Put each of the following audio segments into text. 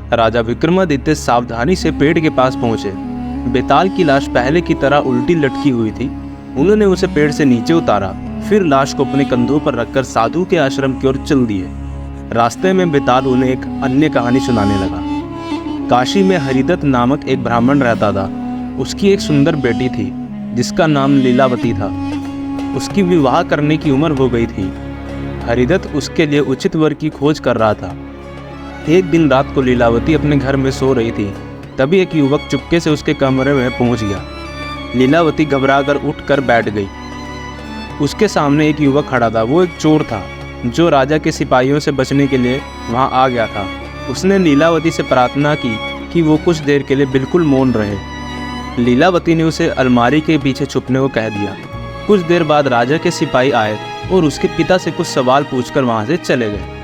राजा विक्रमादित्य सावधानी से पेड़ के पास पहुंचे। बेताल की लाश पहले की तरह उल्टी लटकी हुई थी। उन्होंने उसे पेड़ से नीचे उतारा, फिर लाश को अपने कंधों पर रखकर साधु के आश्रम की ओर चल दिए। रास्ते में बेताल उन्हें एक अन्य कहानी सुनाने लगा। काशी में हरिदत्त नामक एक ब्राह्मण रहता था। उसकी एक सुंदर बेटी थी जिसका नाम लीलावती था। उसकी विवाह करने की उम्र हो गई थी। हरिदत्त उसके लिए उचित वर की खोज कर रहा था। एक दिन रात को लीलावती अपने घर में सो रही थी, तभी एक युवक चुपके से उसके कमरे में पहुंच गया। लीलावती घबराकर उठकर बैठ गई। उसके सामने एक युवक खड़ा था। वो एक चोर था जो राजा के सिपाहियों से बचने के लिए वहां आ गया था। उसने लीलावती से प्रार्थना की कि वो कुछ देर के लिए बिल्कुल मौन रहे। लीलावती ने उसे अलमारी के पीछे छुपने को कह दिया। कुछ देर बाद राजा के सिपाही आए और उसके पिता से कुछ सवाल पूछकर वहां से चले गए।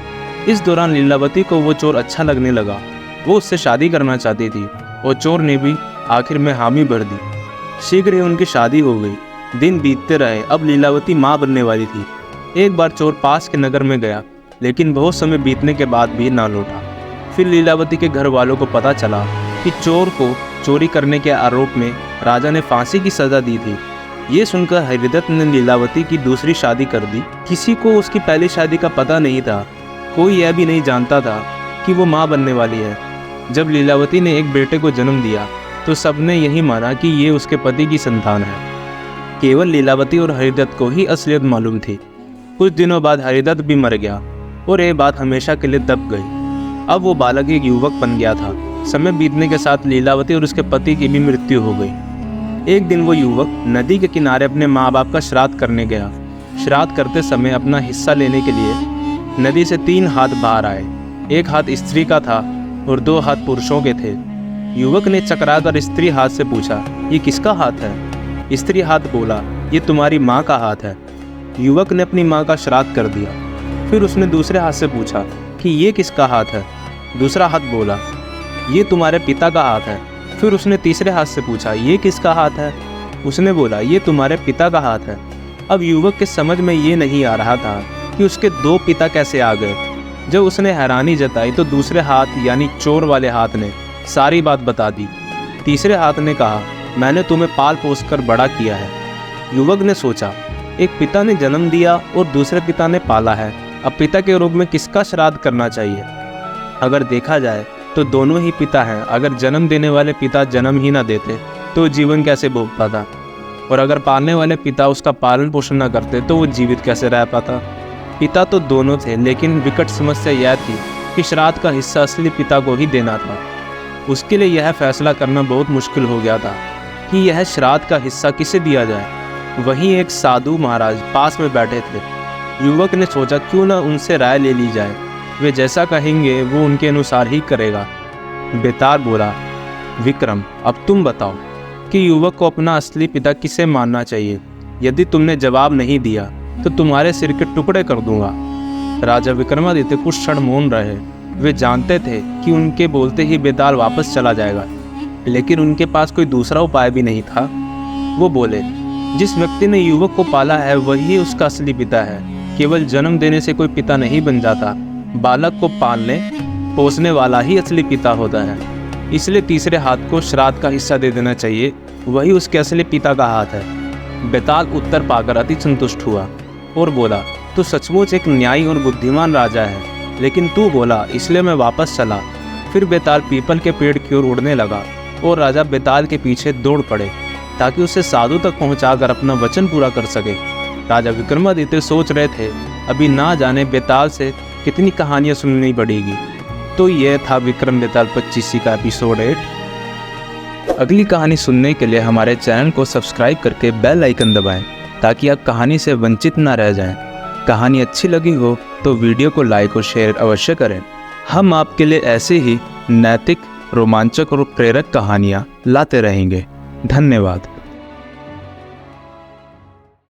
इस दौरान लीलावती को वो चोर अच्छा लगने लगा। वो उससे शादी करना चाहती थी और चोर ने भी आखिर में हामी भर दी। शीघ्र ही उनकी शादी हो गई। दिन बीतते रहे। अब लीलावती माँ बनने वाली थी। एक बार चोर पास के नगर में गया, लेकिन बहुत समय बीतने के बाद भी ना लौटा। फिर लीलावती के घर वालों को पता चला कि चोर को चोरी करने के आरोप में राजा ने फांसी की सजा दी थी। ये सुनकर हरिदत्त ने लीलावती की दूसरी शादी कर दी। किसी को उसकी पहली शादी का पता नहीं था। कोई यह भी नहीं जानता था कि वो माँ बनने वाली है। जब लीलावती ने एक बेटे को जन्म दिया तो सबने यही माना कि ये उसके पति की संतान है। केवल लीलावती और हरिदत्त को ही असलियत मालूम थी। कुछ दिनों बाद हरिदत्त भी मर गया और ये बात हमेशा के लिए दब गई। अब वो बालक एक युवक बन गया था। समय बीतने के साथ लीलावती और उसके पति की भी मृत्यु हो गई। एक दिन वो युवक नदी के किनारे अपने माँ बाप का श्राद्ध करने गया। श्राद्ध करते समय अपना हिस्सा लेने के लिए नदी से 3 हाथ बाहर आए। एक हाथ स्त्री का था और 2 हाथ पुरुषों के थे। युवक ने चकराकर स्त्री हाथ से पूछा, ये किसका हाथ है? स्त्री हाथ बोला, ये तुम्हारी माँ का हाथ है। युवक ने अपनी माँ का श्राद्ध कर दिया। फिर उसने दूसरे हाथ से पूछा कि ये किसका हाथ है? दूसरा हाथ बोला, ये तुम्हारे पिता का हाथ है। फिर उसने तीसरे हाथ से पूछा, ये किसका हाथ है? उसने बोला, ये तुम्हारे पिता का हाथ है। अब युवक के समझ में ये नहीं आ रहा था कि उसके 2 पिता कैसे आ गए। जब उसने हैरानी जताई तो दूसरे हाथ यानी चोर वाले हाथ ने सारी बात बता दी। तीसरे हाथ ने कहा, मैंने तुम्हें पाल पोस कर बड़ा किया है। युवक ने सोचा, एक पिता ने जन्म दिया और दूसरे पिता ने पाला है। अब पिता के रूप में किसका श्राद्ध करना चाहिए? अगर देखा जाए तो दोनों ही पिता हैं। अगर जन्म देने वाले पिता जन्म ही ना देते तो जीवन कैसे भोग पाता, और अगर पालने वाले पिता उसका पालन पोषण न करते तो वो जीवित कैसे रह पाता। पिता तो दोनों थे, लेकिन विकट समस्या यह थी कि श्राद्ध का हिस्सा असली पिता को ही देना था। उसके लिए यह फैसला करना बहुत मुश्किल हो गया था कि यह श्राद्ध का हिस्सा किसे दिया जाए। वहीं एक साधु महाराज पास में बैठे थे। युवक ने सोचा, क्यों ना उनसे राय ले ली जाए। वे जैसा कहेंगे वो उनके अनुसार ही करेगा। बेताल बोला, विक्रम, अब तुम बताओ कि युवक को अपना असली पिता किसे मानना चाहिए। यदि तुमने जवाब नहीं दिया तो तुम्हारे सिर के टुकड़े कर दूंगा। राजा विक्रमादित्य कुछ क्षण मौन रहे। वे जानते थे कि उनके बोलते ही बेताल वापस चला जाएगा, लेकिन उनके पास कोई दूसरा उपाय भी नहीं था। वो बोले, जिस व्यक्ति ने युवक को पाला है वही उसका असली पिता है। केवल जन्म देने से कोई पिता नहीं बन जाता। बालक को पालने पोसने वाला ही असली पिता होता है। इसलिए तीसरे हाथ को श्राद्ध का हिस्सा दे देना चाहिए। वही उसके असली पिता का हाथ है। बेताल उत्तर पाकर अति संतुष्ट हुआ और बोला, तू सचमुच एक न्यायी और बुद्धिमान राजा है, लेकिन तू बोला इसलिए मैं वापस चला। फिर बेताल पीपल के पेड़ की ओर उड़ने लगा और राजा बेताल के पीछे दौड़ पड़े ताकि उसे साधु तक पहुंचाकर अपना वचन पूरा कर सके। राजा विक्रमादित्य सोच रहे थे, अभी ना जाने बेताल से कितनी कहानियां सुननी पड़ेगी। तो यह था विक्रम बेताल 25 का एपिसोड 8। अगली कहानी सुनने के लिए हमारे चैनल को सब्सक्राइब करके बेल आइकन दबाएं ताकि आप कहानी से वंचित ना रह जाएं। कहानी अच्छी लगी हो तो वीडियो को लाइक और शेयर अवश्य करें। हम आपके लिए ऐसे ही नैतिक, रोमांचक और प्रेरक कहानियाँ लाते रहेंगे। धन्यवाद।